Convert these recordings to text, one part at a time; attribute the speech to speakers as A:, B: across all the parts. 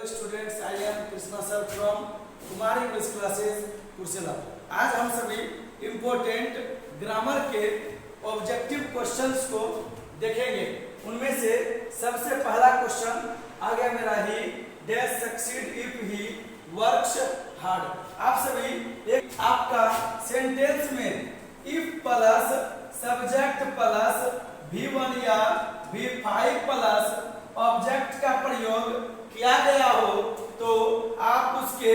A: Hello students, I am Krishna sir from Kumar English classes Kursela. आज हम सभी important grammar के ऑब्जेक्टिव क्वेश्चंस को देखेंगे। उनमें से सबसे पहला क्वेश्चन आ गया मेरा ही dash succeed if he works hard. आप सभी एक आपका सेंटेंस में if plus subject plus V1 या V5 प्लस ऑब्जेक्ट का प्रयोग किया गया हो तो आप उसके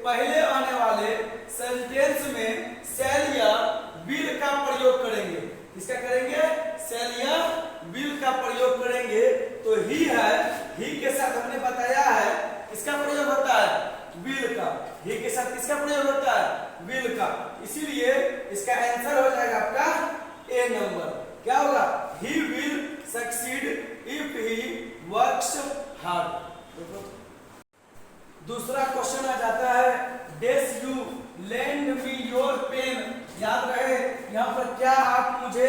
A: पहले आने वाले सेंटेंस में शैल या विल का प्रयोग करेंगे। किसका करेंगे? शैल या विल का प्रयोग करेंगे। तो ही है, ही के साथ हमने बताया है किसका प्रयोग होता है? विल का। ही के साथ किसका प्रयोग होता है? विल का। इसीलिए इसका आंसर हो जाएगा आपका ए नंबर। क्या होगा? He will succeed if he works hard. दूसरा क्वेश्चन आ जाता है dash you lend me your pen. याद रहे यहाँ पर क्या आप मुझे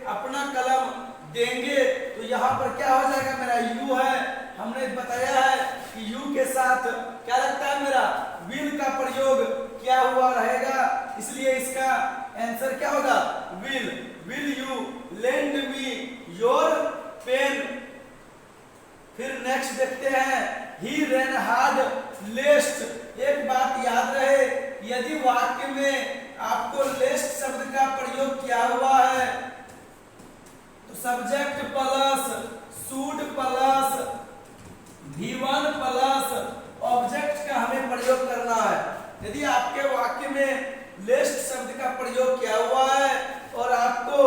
A: अपना कलम देंगे, तो यहाँ पर क्या हो जाएगा? मेरा यू है। हमने बताया है कि यू के साथ क्या लगता है? मेरा विल का प्रयोग किया हुआ रहेगा, इसलिए इसका आंसर क्या होगा? Will. Will you lend me your pen. फिर नेक्स्ट देखते हैं ही रन हार्ड लेस्ट। एक बात याद रहे, यदि वाक्य में आपको लेस्ट शब्द का प्रयोग किया हुआ है तो subject plus should plus V1 plus object का हमें प्रयोग करना है। यदि आपके वाक्य में लेस्ट शब्द का प्रयोग किया हुआ है और आपको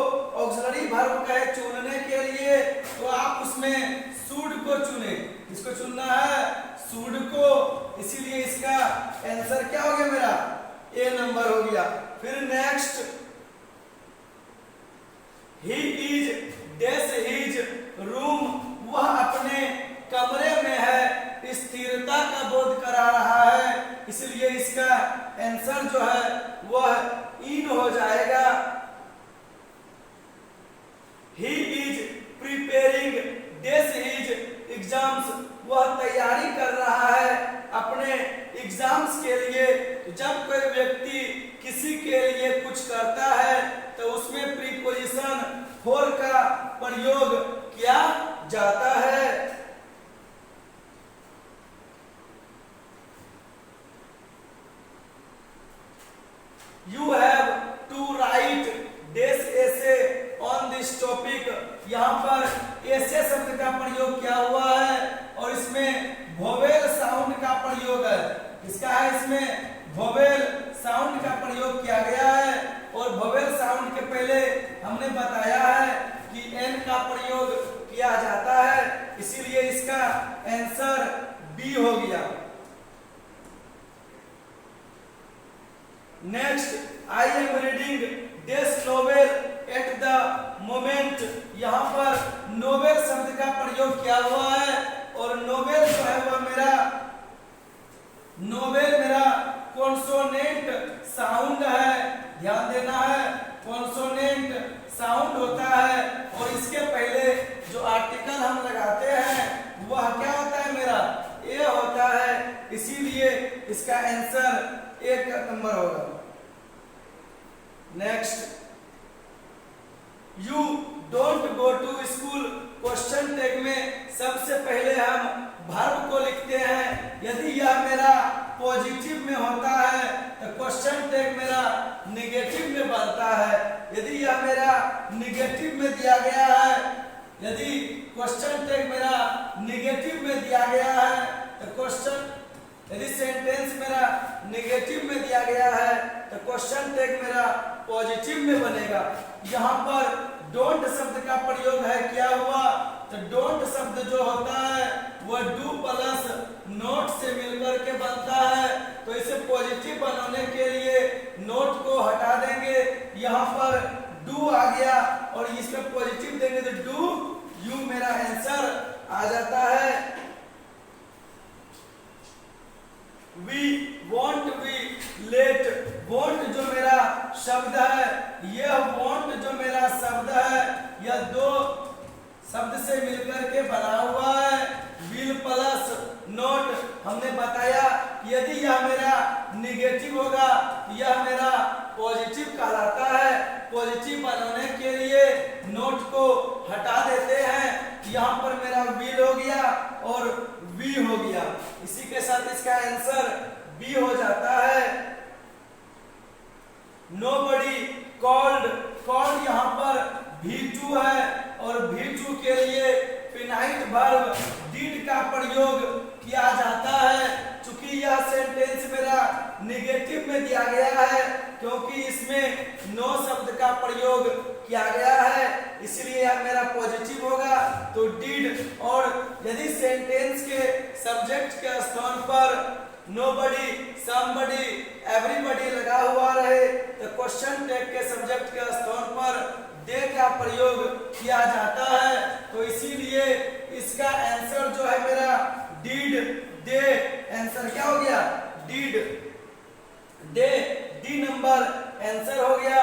A: ऑक्सिलरी वर्ब का है चुनने के लिए, तो आप उसमें शुड को चुने। किसको चुनना है? शुड को। इसीलिए इसका आंसर क्या हो गया? मेरा ए नंबर हो गया। फिर next he is dash his room. वह अपने कमरे में है, स्थिरता का बोध करा रहा है, इसलिए इसका आंसर जो है वह इन हो जाएगा। He is preparing dash his exams. वह तैयारी कर रहा है अपने एग्जाम्स के लिए। जब कोई व्यक्ति किसी के लिए कुछ करता है तो उसमें प्रीपोजिशन फॉर का प्रयोग किया जाता है। You have to write dash essay on this topic। यहाँ पर ऐसे शब्द का प्रयोग किया हुआ है और इसमें वोवेल साउंड का प्रयोग है। किसका है? इसमें वोवेल साउंड का प्रयोग किया गया है और वोवेल साउंड के पहले हमने बताया है कि एन का प्रयोग किया जाता है, इसीलिए इसका आंसर बी हो गया। Next I am reading dash novel at the moment. यहाँ पर नोवेल शब्द का प्रयोग किया हुआ है और नोवेल जो है वह मेरा कॉन्सोनेंट साउंड है। ध्यान देना है, कॉन्सोनेंट साउंड होता है और इसके पहले जो आर्टिकल हम लगाते हैं वह क्या होता है? मेरा ए होता है, इसीलिए इसका आंसर एक नंबर होगा। Next you don't go to school. Question tag में सबसे पहले हम वर्ब को लिखते हैं। यदि यह मेरा पॉजिटिव में होता है तो क्वेश्चन टैग मेरा नेगेटिव में बनता है। यदि यह मेरा नेगेटिव में दिया गया है, यदि क्वेश्चन टैग मेरा नेगेटिव में दिया गया है तो यदि सेंटेंस मेरा नेगेटिव में दिया गया है तो क्वेश्चन टैग मेरा पॉजिटिव में बनेगा। यहाँ पर डोंट शब्द का प्रयोग है किया हुआ, तो डोंट शब्द जो होता है वह डू प्लस नोट से मिलकर के बनता है, तो इसे पॉजिटिव बनाने के लिए नोट को हटा देंगे। यहाँ पर डू आ गया और इसमें पॉजिटिव देंगे तो डू यू मेरा आंसर आ जाता है। We won't be late। won't जो मेरा शब्द है, यह won't जो मेरा शब्द है, यह दो शब्द से मिलकर के बना हुआ है। will प्लस नोट हमने बताया कि यदि यह मेरा निगेटिव होगा यह मेरा पॉजिटिव कहलाता है। पॉजिटिव बनाने के लिए नोट को हटा देते हैं। यहाँ पर मेरा विल हो गया और वी हो गया। इसी के साथ इसका आंसर बी हो जाता है। नोबडी कॉल्ड, कॉल्ड यहाँ पर V2 है और V2 के लिए फिनाइट वर्ब डिड का प्रयोग किया जाता है। चूंकि यह सेंटेंस मेरा निगेटिव में दिया गया है क्योंकि इसमें नो शब्द का प्रयोग किया गया है, इसलिए यह मेरा पॉजिटिव होगा तो डिड। और यदि सेंटेंस के सब्जेक्ट के स्थान पर नोबडी, समबडी, एवरीबडी लगा हुआ रहे तो क्वेश्चन टैग के सब्जेक्ट के स्थान पर दे का प्रयोग किया जाता है। तो इसीलिए इसका आंसर जो है मेरा डिड दे, आंसर क्या हो गया did they, D number answer हो गया।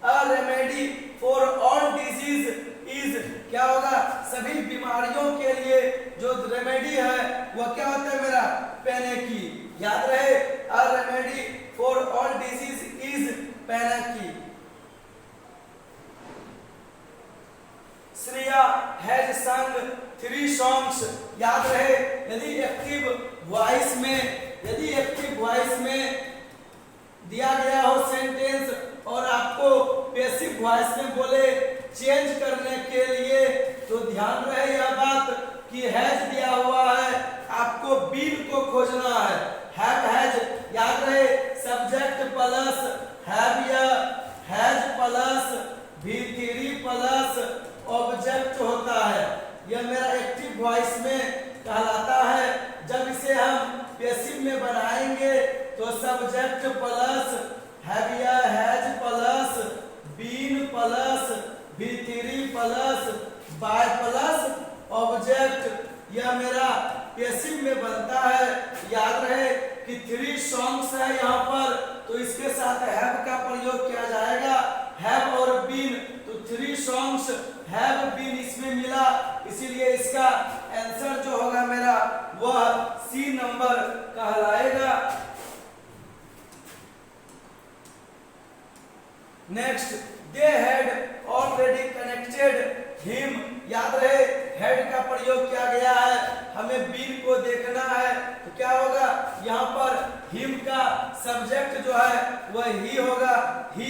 A: अ remedy for all disease is, क्या होगा सभी बीमारियों के लिए जो रेमेडी है वह क्या होता है मेरा पेनेकी। याद रहे a remedy for all disease is panacea. Shreya has sung 3 songs. याद रहे यदि एक्टिव वॉइस में दिया गया हो सेंटेंस और आपको पैसिव वॉइस में बोले चेंज करने के लिए तो ध्यान रहे यह बात कि हैज दिया हुआ है, आपको बीन को खोजना है। हैव हैज, याद रहे सब्जेक्ट प्लस हैव या has plus V3 plus object होता है। यह मेरा एक्टिव वॉइस में कहलाता है। जब इसे हम पैसिव में बनाएंगे तो सब्जेक्ट प्लस हैव या has plus been plus V3 plus by plus object यह मेरा पैसिव में बनता है। याद रहे कि 3 सॉन्ग्स है यहाँ पर तो इसके साथ हैव का प्रयोग किया जाएगा। हैव और बीन तो 3 सॉन्ग्स हैव बीन इसमें मिला, इसीलिए इसका आंसर जो होगा मेरा वह सी नंबर कहलाएगा। Next, they had already connected him. याद रहे हेड का प्रयोग किया गया है, हमें बीन को देखना है तो क्या होगा यहाँ पर हिम का सब्जेक्ट जो है वह ही होगा। He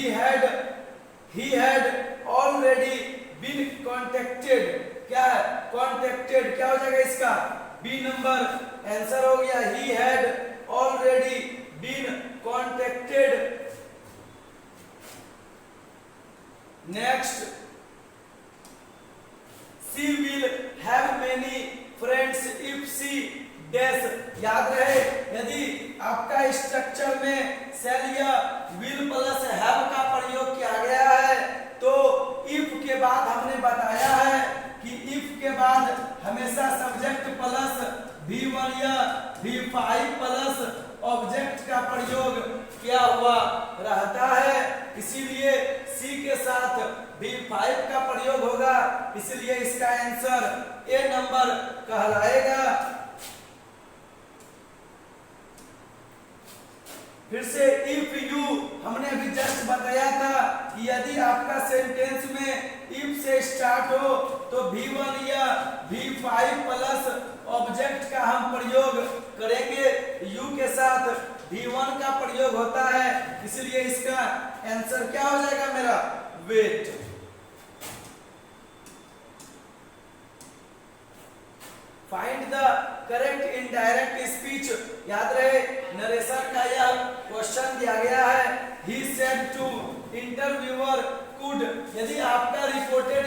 A: had already been contacted, क्या है कॉन्टेक्टेड, क्या हो जाएगा इसका बी नंबर आंसर हो गया। He had already been contacted. Next, she will have many friends if she dash। याद रहे यदि आपका स्ट्रक्चर में shall या will प्लस have का प्रयोग किया गया है तो if के बाद हमने बताया है कि if के बाद हमेशा सब्जेक्ट प्लस V1 या V5 प्लस ऑब्जेक्ट का प्रयोग किया हुआ रहता है, इसीलिए सी के साथ V5 का प्रयोग होगा, इसलिए इसका आंसर ए नंबर कहलाएगा। फिर से इफ यू हमने अभी जस्ट बताया था कि यदि आपका सेंटेंस में इफ से स्टार्ट हो तो V1 या V5 प्लस ऑब्जेक्ट का हम प्रयोग करेंगे। यू के साथ V1 का प्रयोग होता है, इसलिए इसका आंसर क्या हो जाएगा मेरा wait. Find the correct indirect speech. याद रहे नरेशन का यह क्वेश्चन दिया गया है। He said to interviewer could. यदि आपका रिपोर्टेड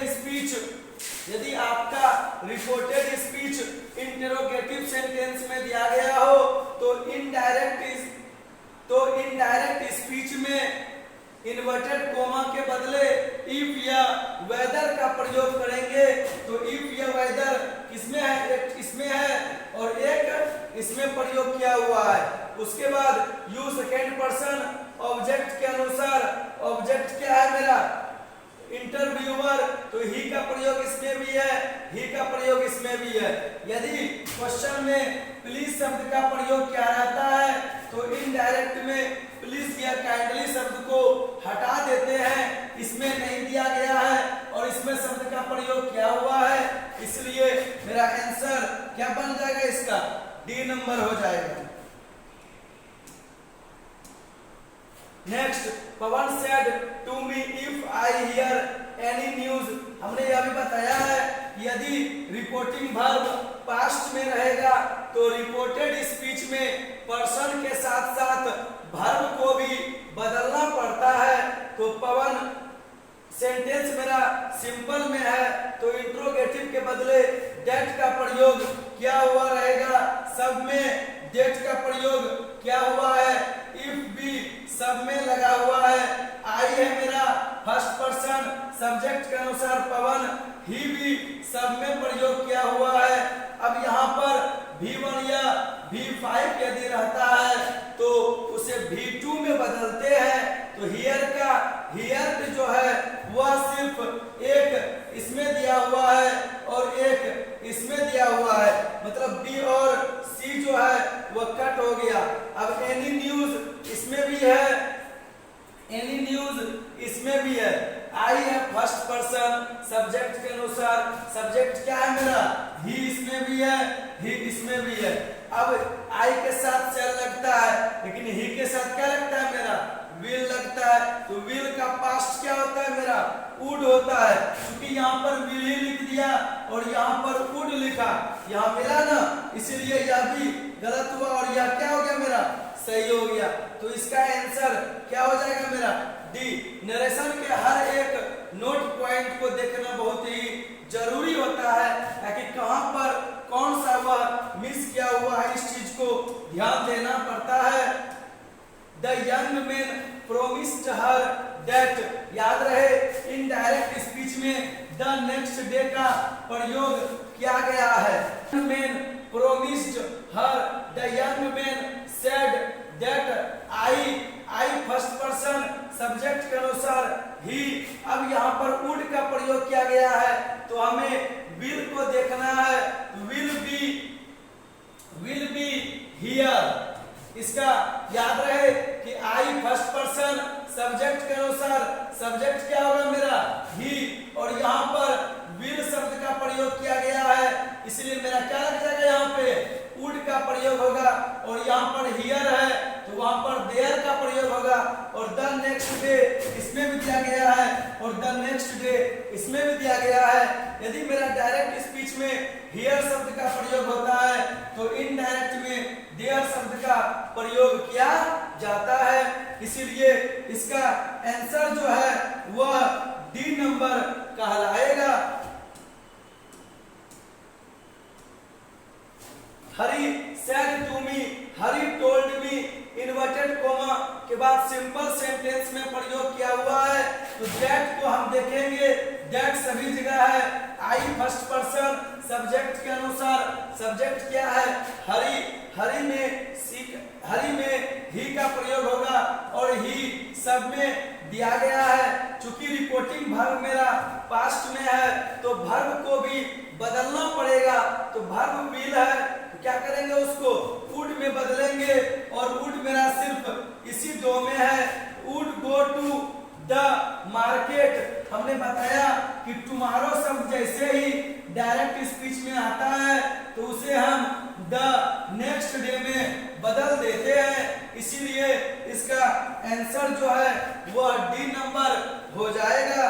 A: स्पीच इंटरोगेटिव सेंटेंस में दिया गया हो तो इनडायरेक्ट स्पीच में इन्वर्टेड कोमा के बदले इफ या वेदर का प्रयोग करेंगे। तो इफ या वेदर किसमें है, एक इसमें है और एक इसमें प्रयोग किया हुआ है। उसके बाद यू सेकेंड पर्सन ऑब्जेक्ट के अनुसार ऑब्जेक्ट क्या है मेरा इंटरव्यूअर, तो ही का प्रयोग इसमें भी है, ही का प्रयोग इसमें भी है। यदि क्वेश्चन में प्लीज शब्द का प्रयोग क्या रहता है, तो इनडायरेक्ट में प्लीज या काइंडली शब्द को हटा देते हैं, इसमें नहीं दिया गया है और इसमें शब्द का प्रयोग क्या हुआ है, इसलिए मेरा आंसर क्या बन जाएगा, इसका डी नंबर हो जाएगा। Next, Pavan said to me if I hear any news. हमने यह भी बताया है यदि रिपोर्टिंग वर्ब पास्ट में रहेगा तो रिपोर्टेड स्पीच में पर्सन के साथ साथ वर्ब को भी बदलना पड़ता है। तो पवन सेंटेंस मेरा सिंपल में है तो इंट्रोगेटिव के बदले डेट का प्रयोग क्या हुआ रहेगा, सब में डेट का प्रयोग क्या हुआ है, इफ भी सब में लगा हुआ है, आई है मेरा फर्स्ट पर्सन सब्जेक्ट के अनुसार पवन, ही भी सब में प्रयोग किया हुआ है। अब यहाँ पर V1 या V5 यदि रहता है तो उसे V2 में बदलते हैं। तो हियर का हियर जो है वह सिर्फ एक इसमें दिया हुआ है और एक इसमें दिया हुआ है, मतलब B और C जो है वह कट हो गया। अब एनी न्यूज इसमें भी है, एनी न्यूज इसमें भी है, आई है फर्स्ट पर्सन सब्जेक्ट के अनुसार, सब्जेक्ट क्या है मेरा, ही इसमें भी है, ही इसमें भी है। अब आई के साथ सेल लगता है लेकिन ही के साथ क्या लगता है मेरा, विल लगता है। तो विल का पास्ट क्या होता है मेरा, वुड होता है। क्योंकि यहाँ पर विल ही लिख दिया और यहाँ पर वुड लिखा, यहाँ मिला ना, इसीलिए यह भी गलत हुआ और यह क्या हो गया मेरा, सही हो गया। तो इसका आंसर क्या हो जाएगा मेरा, डी। नरेशन के हर एक नोट पॉइंट को देखना बहुत ही जरूरी होता है ताकि कहां पर कौन सा वह मिस किया हुआ है, इस चीज को ध्यान देना पड़ता है। The young man promised her that, याद रहे इनडायरेक्ट स्पीच में द नेक्स्ट डे का प्रयोग किया गया है। Man promised her, the young man said that I first person subject के अनुसार ही। अब यहाँ पर वुड का प्रयोग किया गया है तो हमें विल को देखना है, विल बी हियर। इसका याद रहे कि आई फर्स्ट पर्सन सब्जेक्ट के अनुसार सब्जेक्ट क्या होगा मेरा, ही, और यहाँ पर विल शब्द का प्रयोग किया गया है इसलिए मेरा क्या लग जाएगा, यहाँ पे वुड का प्रयोग होगा। और यहाँ पर हियर है तो वहां पर देयर का प्रयोग होगा। और द नेक्स्ट डे इसमें भी दिया गया है और द नेक्स्ट डे इसमें भी दिया गया है। यदि मेरा डायरेक्ट स्पीच में हियर शब्द का प्रयोग होता है तो इनडायरेक्ट में देयर शब्द का प्रयोग किया जाता है, इसीलिए इसका आंसर जो है वह डी नंबर कहलाएगा। Hari said to me, Hari told me, inverted comma के बाद सिंपल सेंटेंस में प्रयोग किया हुआ है। तो दैट को हम देखेंगे, दैट सभी जगह है, आई फर्स्ट पर्सन सब्जेक्ट के अनुसार सब्जेक्ट क्या है, हरी, हरी में ही का प्रयोग होगा और ही सब में दिया गया है। चूंकि रिपोर्टिंग वर्ब मेरा पास्ट में है तो वर्ब को भी बदलना पड़ेगा। तो वर्ब विल है तो क्या करेंगे, उसको वुड में बदलेंगे और वुड मेरा सिर्फ इसी दो में है, would go to the market. हमने बताया कि टुमारो शब्द जैसे ही डायरेक्ट स्पीच में आता है तो उसे हम द नेक्स्ट डे में बदल देते हैं, इसीलिए इसका आंसर जो है वह डी नंबर हो जाएगा।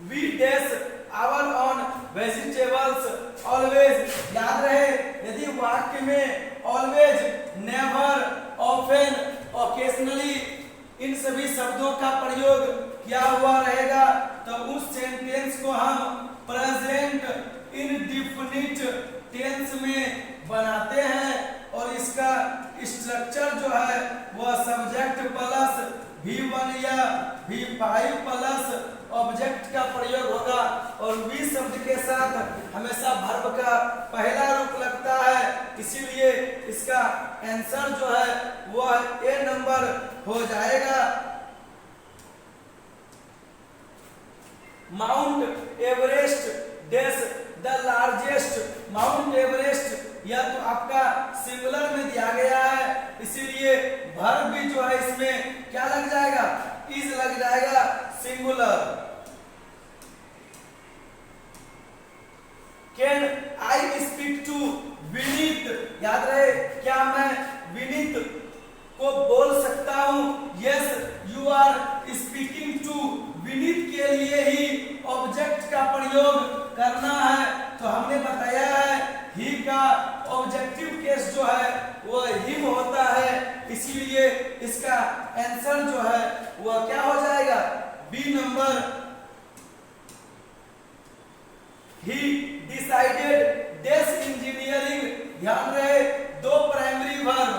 A: We dash our own vegetables always, याद रहे यदि वाक्य में always, never, often, occasionally इन सभी शब्दों का प्रयोग किया हुआ रहेगा तो उस सेंटेंस को हम प्रेजेंट इंडेफिनिट टेंस में बनाते हैं और इसका स्ट्रक्चर जो है वह सब्जेक्ट प्लस V1 या V5 प्लस ऑब्जेक्ट का प्रयोग होगा और वी शब्द के साथ हमेशा वर्ब का पहला रूप लगता है, इसीलिए इसका आंसर जो है वह ए नंबर हो जाएगा। Mount Everest dash the largest mount Everest, यह तो आपका सिंगुलर में दिया गया है, इसीलिए वर्ब भी जो है इसमें क्या लग जाएगा, इज लग जाएगा, singular. Can I speak to Vineet, याद रहे क्या मैं विनीत को बोल सकता हूं, yes you are speaking to, Vineet के लिए ही ऑब्जेक्ट का प्रयोग करना है, तो हमने बताया है ही का ऑब्जेक्टिव केस जो है वो हिम होता है, इसीलिए इसका आंसर जो है वो क्या हो जाएगा, बी नंबर। ही डिसाइडेड डेस इंजीनियरिंग, ध्यान रहे दो प्राइमरी वर्ब,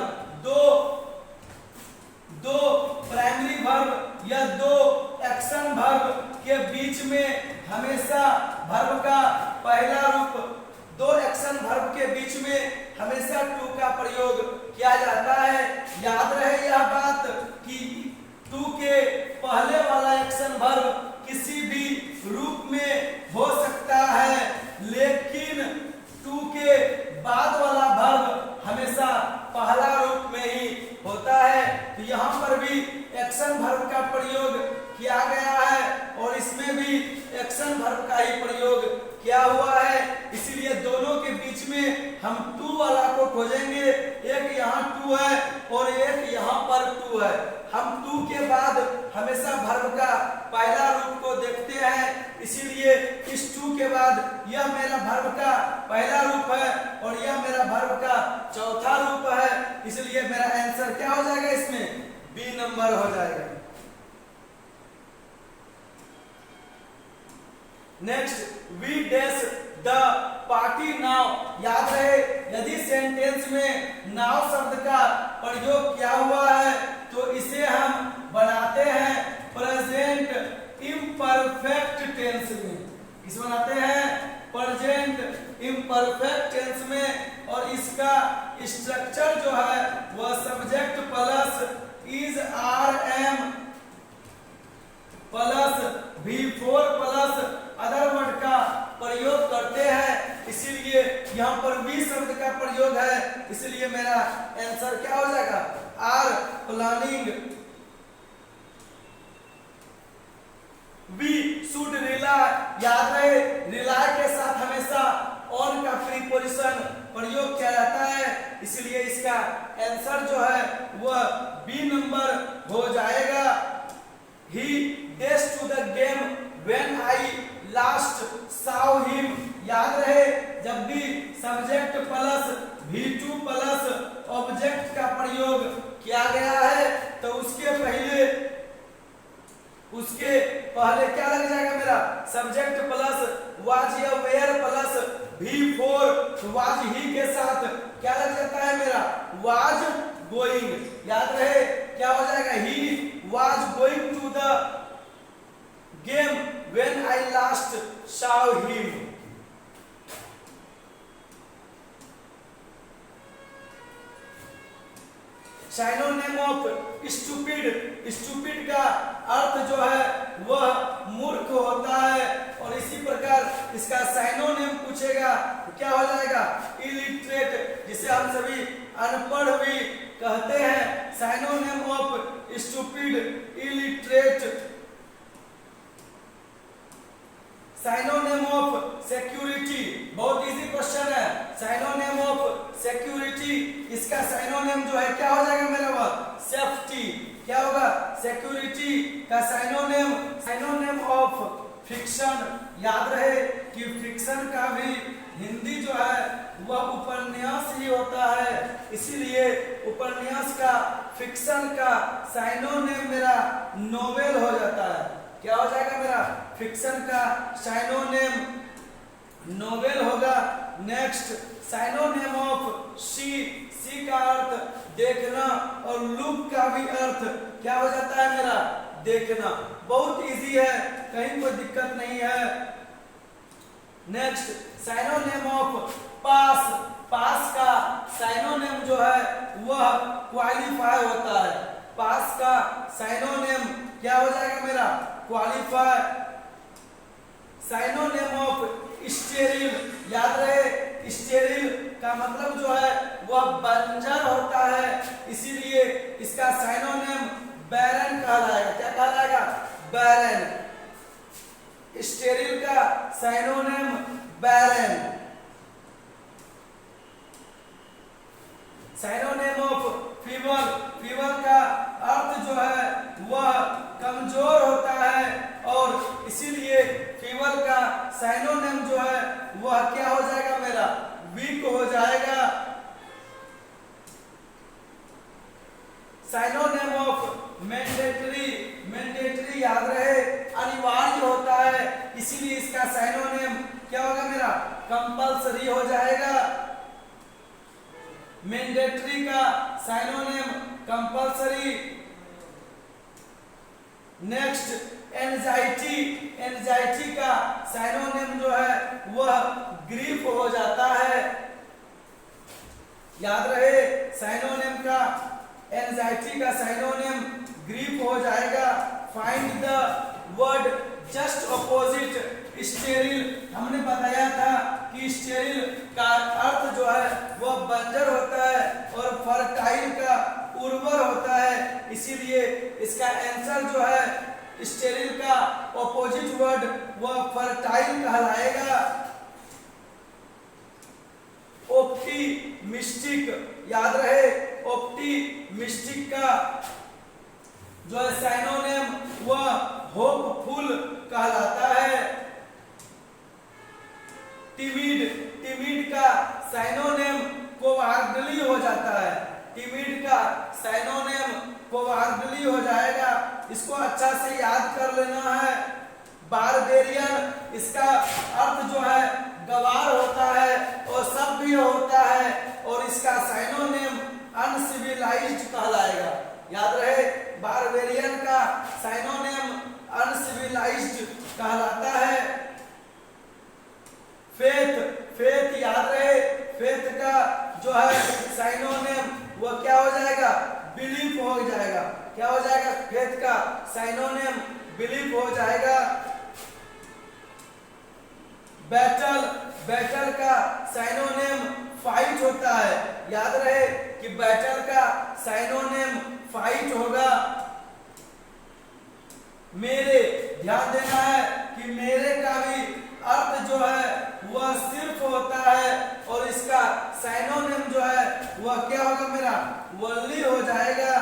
A: दो प्राइमरी वर्ब या दो एक्शन वर्ब के बीच में हमेशा वर्ब का पहला रूप, दो एक्शन वर्ब के बीच में हमेशा टू का प्रयोग किया जाता है। याद रहे यह बात कि टू के पहले वाला एक्शन वर्ब किसी भी रूप में हो सकता है, लेकिन टू के बाद वाला वर्ब हमेशा पहला रूप में ही होता है। तो यहाँ पर भी एक्शन वर्ब का प्रयोग किया गया है और इसमें भी एक्शन वर्ब का ही प्रयोग किया हुआ है, इसीलिए दोनों के बीच में हम टू वाला को खोजेंगे, एक यहाँ टू है और एक यहाँ पर टू है। हम टू के बाद हमेशा वर्ब का पहला रूप को देखते हैं, इसीलिए इस टू के बाद यह मेरा वर्ब का पहला रूप है और यह मेरा वर्ब का चौथा रूप है, इसलिए मेरा आंसर क्या हो जाएगा, इसमें बी नंबर हो जाएगा। Next, we dash the party now, याद रहे यदि सेंटेंस में नाउ शब्द का प्रयोग किया हुआ है तो इसे हम बनाते हैं प्रेजेंट इम्परफेक्ट टेंस में, किस बनाते हैं, प्रेजेंट इम्परफेक्ट टेंस में, और इसका स्ट्रक्चर जो है वह subject plus is are am plus V4 plus other word का प्रयोग करते हैं, इसीलिए यहाँ पर वी शब्द का प्रयोग है, इसलिए मेरा आंसर क्या हो जाएगा, are planning. We should rely, याद रहे रिलाई के साथ हमेशा ऑन का प्रीपोजिशन प्रयोग किया जाता है, इसलिए इसका आंसर जो है वह बी नंबर हो जाएगा। He dashed to the game when I last saw him, याद रहे जब भी subject plus V2 plus object का प्रयोग किया गया है तो उसके पहले क्या लग जाएगा, मेरा सब्जेक्ट प्लस वाज या वेयर प्लस V4, वाज ही के साथ क्या लग जाता है, मेरा वाज गोइंग, याद रहे क्या हो जाएगा, ही was going to the game when I last saw him। Synonym of stupid, stupid का अर्थ जो है वह मूर्ख होता है और इसी प्रकार इसका साइनोनिम पूछेगा तो क्या हो जाएगा, इलिटरेट, जिसे हम सभी अनपढ़ भी कहते हैं। Synonym of stupid, illiterate. Synonym of security, बहुत इजी क्वेश्चन है, साइनोनिम ऑफ सिक्योरिटी, इसका साइनोनिम जो है क्या हो जाएगा मेरा, वह सेफ्टी, क्या होगा, सिक्योरिटी का साइनोनिम, साइनोनिम ऑफ फिक्शन, याद रहे कि फिक्शन का भी हिंदी जो है वह उपन्यास ही होता है, इसीलिए उपन्यास का फिक्शन का साइनोनिम मेरा नोवेल हो जाता है, क्या हो जाएगा मेरा, फिक्शन का साइनोनिम नोवेल होगा। नेक्स्ट, साइनोनिम ऑफ सी, सी का अर्थ देखना और लुक का भी अर्थ क्या हो जाता है मेरा, देखना, बहुत इजी है, कहीं कोई दिक्कत नहीं है। नेक्स्ट, साइनोनिम ऑफ पास, पास का साइनोनिम जो है वह क्वालिफाई होता है, पास का साइनोनिम क्या हो जाएगा मेरा, क्वालिफाई। साइनोनिम ऑफ स्टेरिल, याद रहे स्टेरिल का मतलब जो है वह बंजर होता है, इसीलिए इसका साइनोनिम बैरन कहलाएगा। क्या कहलाएगा? बैरन। स्टेरिल का synonym barren. Synonym of fever, fever का अर्थ जो है वह कमजोर होता है, और इसीलिए फीवर का साइनोनिम जो है वह क्या हो जाएगा मेरा? वीक हो जाएगा। साइनोनिम ऑफ मैंडेटरी, मैंडेटरी याद रहे अनिवार्य होता है, इसीलिए इसका साइनोनिम क्या होगा मेरा? कंपल्सरी हो जाएगा। मैंडेटरी का synonym compulsory. Next anxiety, anxiety का साइनोनिम जो है वह ग्रीफ हो जाता है। याद रहे साइनोनिम का, एंजाइटी का साइनोनिम ग्रीफ हो जाएगा। Find the word just opposite sterile. हमने बताया था कि स्टेरिल का अर्थ जो है वह बंजर होता है और फर्टाइल का उर्वर होता है, इसीलिए इसका आंसर जो है स्टेरिल का ऑपोजिट वर्ड वह फर्टाइल कहलाएगा। ऑप्टिमिस्टिक, याद रहे ऑप्टिमिस्टिक का जो है साइनोनिम वह होपफुल कहलाता है। टिमिड, टिमिड का साइनोनिम कोवार्डली हो जाता है। टिमिड का साइनोनिम कोवार्डली हो जाएगा। इसको अच्छा से याद कर लेना है। बारबेरियन, इसका अर्थ जो है गवार होता है और सभ्य होता है, और इसका साइनोनिम अनसिविलाइज्ड कहलाएगा। याद रहे बारबेरियन का साइनोनिम अनसिविलाइज्ड कहलाता है। फेथ, फेथ याद रहे फेथ का जो है साइनोनिम वह क्या हो जाएगा? बिलीफ हो जाएगा। क्या हो जाएगा? फेथ का साइनोनिम बिलीफ हो जाएगा। बैटल, बैटल का साइनोनिम फाइट होता है। याद रहे कि बैटल का साइनोनिम फाइट होगा। मेरे, ध्यान देना है कि मेरे का भी अर्थ जो है वह सिर्फ होता है, और इसका साइनोनिम जो है वह क्या होगा मेरा? वर्ली हो जाएगा।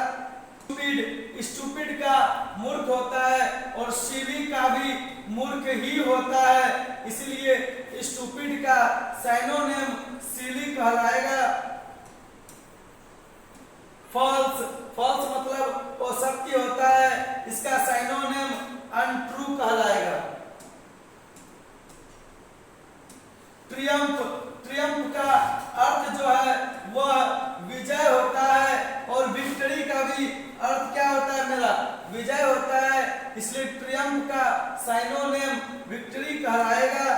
A: स्टूपिड, स्टूपिड का मूर्ख होता है, और सिली का भी मूर्ख ही होता है, इसलिए स्टूपिड का साइनोनिम सिली कहलाएगा। फॉल्स, फॉल्स मतलब असत्य होता है, इसका साइनोनिम अनट्रू कहलाएगा। ट्रियम्फ, ट्रियम्फ का अर्थ जो है वह विजय होता है, और विक्ट्री का भी अर्थ क्या होता है मेरा? विजय होता है, इसलिए ट्रियम्फ का साइनोनिम विक्ट्री कहलाएगा।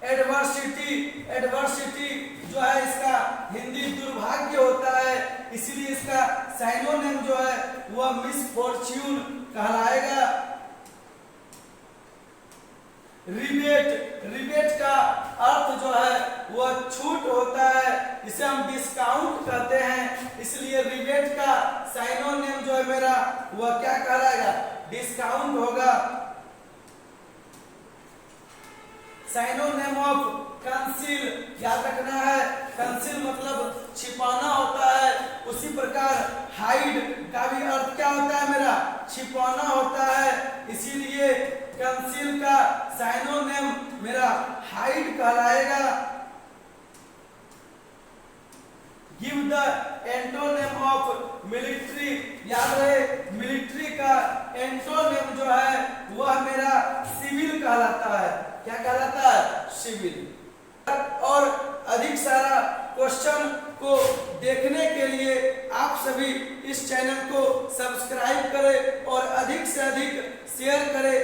A: एडवर्सिटी, एडवर्सिटी जो है इसका हिंदी दुर्भाग्य होता है, इसीलिए इसका साइनोनिम जो है वह मिसफॉर्च्यून कहलाएगा। रिबेट, रिबेट का अर्थ जो है वह छूट होता है, इसे हम डिस्काउंट कहते हैं, इसलिए रिबेट का साइनोनिम जो है मेरा वह क्या कहलाएगा? डिस्काउंट होगा। साइनोनिम ऑफ कंसील, याद रखना है कंसील मतलब छिपाना होता है, उसी प्रकार हाइड का भी अर्थ क्या होता है मेरा? छिपाना होता है, इसीलिए कंसील का साइनोनिम मेरा हाइड कहलाएगा। Give the antonym of military, याद रहे मिलिट्री का एंटोनिम जो है वह मेरा सिविल कहलाता है। क्या कहलाता है? सिविल। और अधिक सारा क्वेश्चन को देखने के लिए आप सभी इस चैनल को सब्सक्राइब करें और अधिक से अधिक शेयर करें